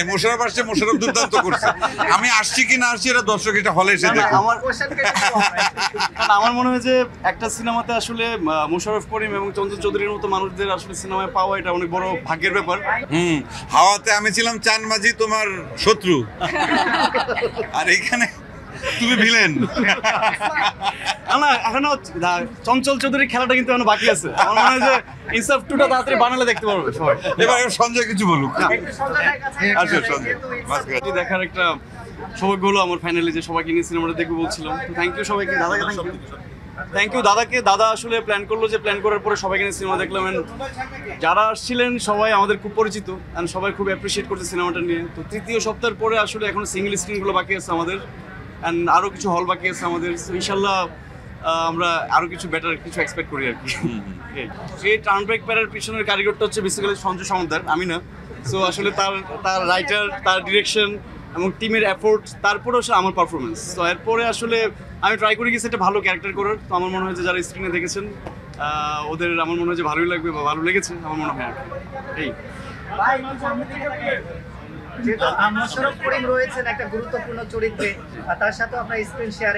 নাই, মোশাররফ আসছে, মোশাররফ দুর্দান্ত করছে। আমি আসছি কি না আসছি এটা দর্শক এটা হলে এসে দেখো। আমার মনে হয় যে একটা সিনেমাতে আসলে মোশাররফ করিম এবং চঞ্চল চৌধুরীর মতো মানুষদের আসলে সিনেমায় পাওয়া এটা অনেক বড় ভাগ্যের ব্যাপার। হাওয়াতে আমি ছিলাম চান মাঝি তোমার শত্রু, আর এখানে তুমি ভিলেন। না এখনো চঞ্চল চৌধুরীর খেলাটা কিন্তু এখনো বাকি আছে। আমার মনে হয় যে ইনসাফ টুটা তাড়াতাড়ি বানালে দেখতে পারবে সবাই। এবার সঞ্জয় কিছু বলুক। আচ্ছা সঞ্জয়, দেখার একটা সৌভাগ্য হলো আমার ফাইনালি যে সবাইকে নিয়ে সিনেমাটা দেখবো বলছিলাম। তো থ্যাংক ইউ সবাইকে, দাদাকে থ্যাংক ইউ দাদাকে। দাদা আসলে প্ল্যান করলো, যে প্ল্যান করার পরে সবাইকে নিয়ে সিনেমা দেখলাম। যারা আসছিলেন সবাই আমাদের খুব পরিচিত অ্যান্ড সবাই খুব অ্যাপ্রিসিয়েট করছে সিনেমাটা নিয়ে। তো তৃতীয় সপ্তাহের পরে আসলে এখন সিঙ্গেল স্ক্রিনগুলো বাকি আছে আমাদের, অ্যান্ড আরও কিছু হল বাকি আছে আমাদের। ইনশাল্লাহ আমরা আরও কিছু বেটার কিছু এক্সপেক্ট করি আর কি। এই টার্ন ব্রেক প্যারের পিছনের কারিগরটা হচ্ছে বেসিক্যালি সঞ্জয় সামন্তার, আমি না। সো আসলে তার রাইটার, তার ডিরেকশন এবং টিমের এফোর্ট, তারপরে আসলে আমার পারফরমেন্স। তো এরপরে আসলে আমি ট্রাই করে গেছি একটা ভালো ক্যারেক্টার করার। তো আমার মনে হয় যে যারা স্ক্রিনে দেখেছেন ওদের আমার মনে হয় যে ভালোই লাগবে বা ভালো লেগেছে আমার মনে হয়। এই যেহেতু মোশাররফ করিম রয়েছেন একটা গুরুত্বপূর্ণ চরিত্রে, তার সাথে আপনার স্ক্রিন শেয়ার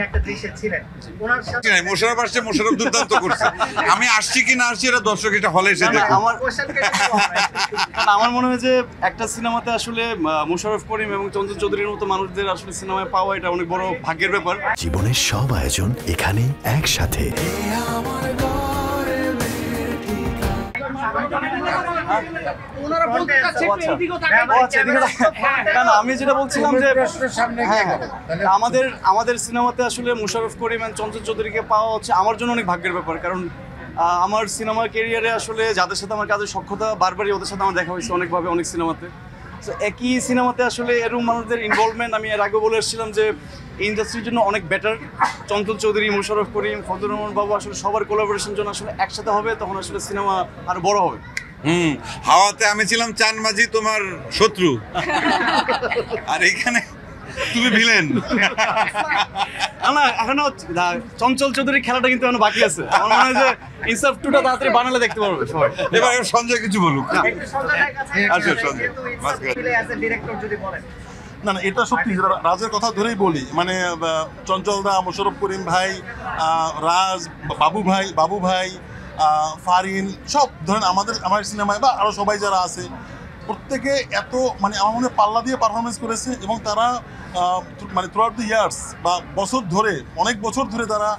একটা দৃশ্যে ছিলেন, ওনার সাথে মোশাররফ আসছে, মোশাররফ দুর্দান্ত করছে। আমি আসছি কি না আসছি এটা দর্শক এটা হলে এসে দেখো। আমার মনে হয় যে একটা সিনেমাতে আসলে মোশাররফ করিম এবং চঞ্চল চৌধুরীর মতো মানুষদের আসলে সিনেমায় পাওয়া এটা অনেক বড় ভাগ্যের ব্যাপার। জীবনের সব আয়োজন এখানে একসাথে। আমি যেটা বলছিলাম যে আমাদের সিনেমাতে আসলে মোশাররফ করিম এবং চঞ্চল চৌধুরীকে পাওয়া হচ্ছে আমার জন্য অনেক ভাগ্যের ব্যাপার। কারণ আমার সিনেমা ক্যারিয়ারে আসলে যাদের সাথে আমার কাজের সক্ষতা বারবারই ওদের সাথে আমার দেখা হয়েছে অনেকভাবে, অনেক সিনেমাতে। তো একই সিনেমাতে আসলে এরকম মানুষদের ইনভলভমেন্ট, আমি এর আগে বলে এসেছিলাম যে ইন্ডাস্ট্রির জন্য অনেক বেটার। চঞ্চল চৌধুরী, মোশাররফ করিম, ফজলুর রহমান বাবু আসলে সবার কোলাবোরেশন জন্য আসলে একসাথে হবে, তখন আসলে সিনেমা আরো বড় হবে। হাওয়াতে আমি ছিলাম চান মাঝি তোমার শত্রু, আর এখানে তুমি ভিলেন। না এখনো চঞ্চল চৌধুরীর খেলাটা কিন্তু এখনো বাকি আছে। আমার মনে হয় যে ইনসাফ টুটা তাড়াতাড়ি বানালে দেখতে পারবে সবাই। এবার সঞ্জয় কিছু বলুক। আচ্ছা সঞ্জয়, ডিরেক্টর যদি বলেন। না এটা সত্যি, রাজের কথা ধরেই বলি। মানে চঞ্চল দা, মোশাররফ করিম ভাই, রাজ, বাবু ভাই, ফারিন, সব ধরেন আমার সিনেমায় বা আরও সবাই যারা আছে প্রত্যেকে এত মানে আমার মনে পাল্লা দিয়ে পারফরমেন্স করেছে। এবং তারা মানে থ্রু আউট দ্য ইয়ার্স বা অনেক বছর ধরে তারা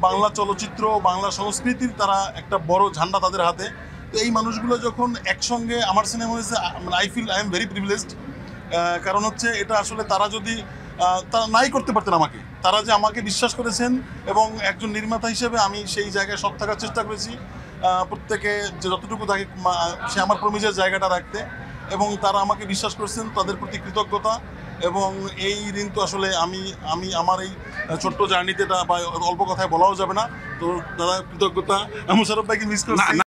বাংলা চলচ্চিত্র, বাংলা সংস্কৃতির তারা একটা বড় ঝান্ডা তাদের হাতে। তো এই মানুষগুলো যখন একসঙ্গে আমার সিনেমা হয়েছে, আই এম ভেরি প্রিভিলেজড। কারণ হচ্ছে এটা আসলে তারা যদি তারা নাই করতে পারতেন আমাকে, তারা যে আমাকে বিশ্বাস করেছেন এবং একজন নির্মাতা হিসেবে আমি সেই জায়গায় সৎ থাকার চেষ্টা করেছি। প্রত্যেকে যে যতটুকু থাকে সে আমার প্রমিজের জায়গাটা রাখতে, এবং তারা আমাকে বিশ্বাস করেছেন, তাদের প্রতি কৃতজ্ঞতা। এবং এই ঋণ তো আসলে আমি আমার এই ছোট্ট জার্নিতে বা অল্প কথায় বলাও যাবে না। তো দাদা কৃতজ্ঞতা। মোশাররফ ভাইকে মিস করছি।